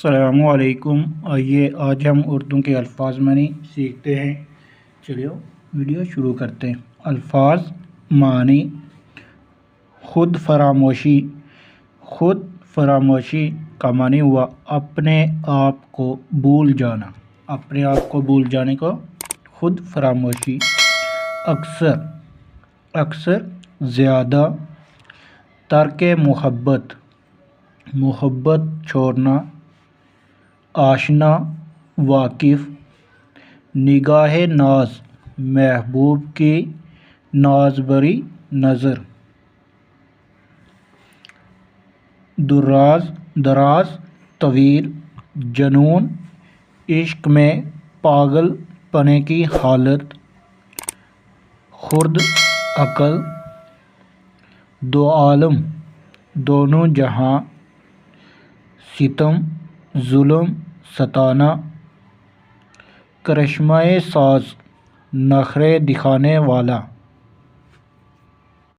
السلام علیکم۔ آئیے آج ہم اردو کے الفاظ معنی سیکھتے ہیں۔ چلیے ویڈیو شروع کرتے ہیں۔ الفاظ معنی: خود فراموشی۔ خود فراموشی کا معنی ہوا اپنے آپ کو بھول جانا۔ اپنے آپ کو بھول جانے کو خود فراموشی۔ اکثر، اکثر زیادہ۔ ترک محبت، محبت چھوڑنا۔ آشنا، واقف۔ نگاہ ناز، محبوب کی ناز بری نظر۔ دراز، دراز، طویل۔ جنون، عشق میں پاگل پنے کی حالت۔ خرد، عقل۔ دو عالم، دونوں جہاں۔ ستم، ظلم، ستانا۔ کرشمۂ ساز، نخرے دکھانے والا۔